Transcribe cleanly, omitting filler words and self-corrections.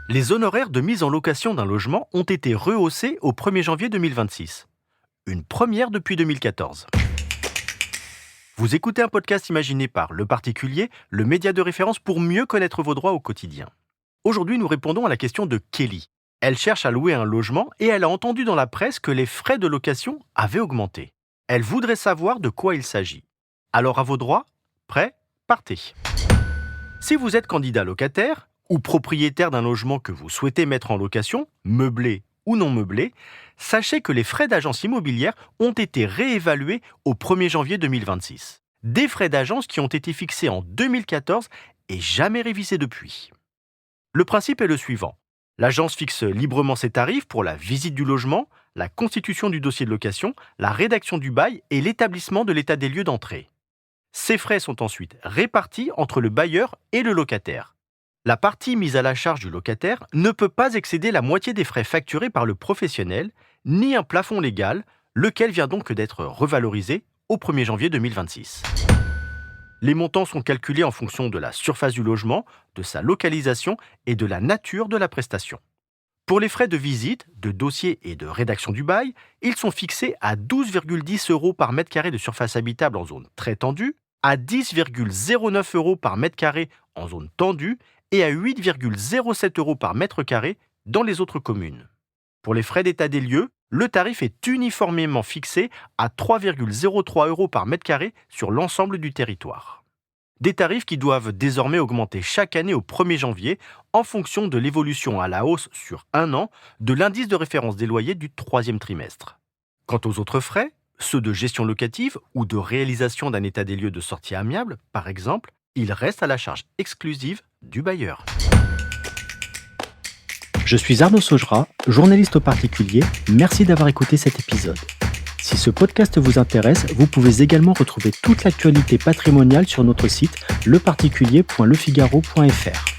Les honoraires de mise en location d'un logement ont été rehaussés au 1er janvier 2026. Une première depuis 2014. Vous écoutez un podcast imaginé par Le Particulier, le média de référence pour mieux connaître vos droits au quotidien. Aujourd'hui, nous répondons à la question de Kelly. Elle cherche à louer un logement et elle a entendu dans la presse que les frais de location avaient augmenté. Elle voudrait savoir de quoi il s'agit. Alors à vos droits, prêts, partez. Si vous êtes candidat locataire ou propriétaire d'un logement que vous souhaitez mettre en location, meublé ou non meublé, sachez que les frais d'agence immobilière ont été réévalués au 1er janvier 2026. Des frais d'agence qui ont été fixés en 2014 et jamais révisés depuis. Le principe est le suivant. L'agence fixe librement ses tarifs pour la visite du logement, la constitution du dossier de location, la rédaction du bail et l'établissement de l'état des lieux d'entrée. Ces frais sont ensuite répartis entre le bailleur et le locataire. La partie mise à la charge du locataire ne peut pas excéder la moitié des frais facturés par le professionnel, ni un plafond légal, lequel vient donc d'être revalorisé au 1er janvier 2026. Les montants sont calculés en fonction de la surface du logement, de sa localisation et de la nature de la prestation. Pour les frais de visite, de dossier et de rédaction du bail, ils sont fixés à 12,10 € par mètre carré de surface habitable en zone très tendue, à 10,09 € par mètre carré en zone tendue et à 8,07 € par mètre carré dans les autres communes. Pour les frais d'état des lieux, le tarif est uniformément fixé à 3,03 € par mètre carré sur l'ensemble du territoire. Des tarifs qui doivent désormais augmenter chaque année au 1er janvier en fonction de l'évolution à la hausse sur un an de l'indice de référence des loyers du 3e trimestre. Quant aux autres frais, ceux de gestion locative ou de réalisation d'un état des lieux de sortie amiable, par exemple, ils restent à la charge exclusive du bailleur. Je suis Arnaud Saugera, journaliste au particulier. Merci d'avoir écouté cet épisode. Si ce podcast vous intéresse, vous pouvez également retrouver toute l'actualité patrimoniale sur notre site leparticulier.lefigaro.fr.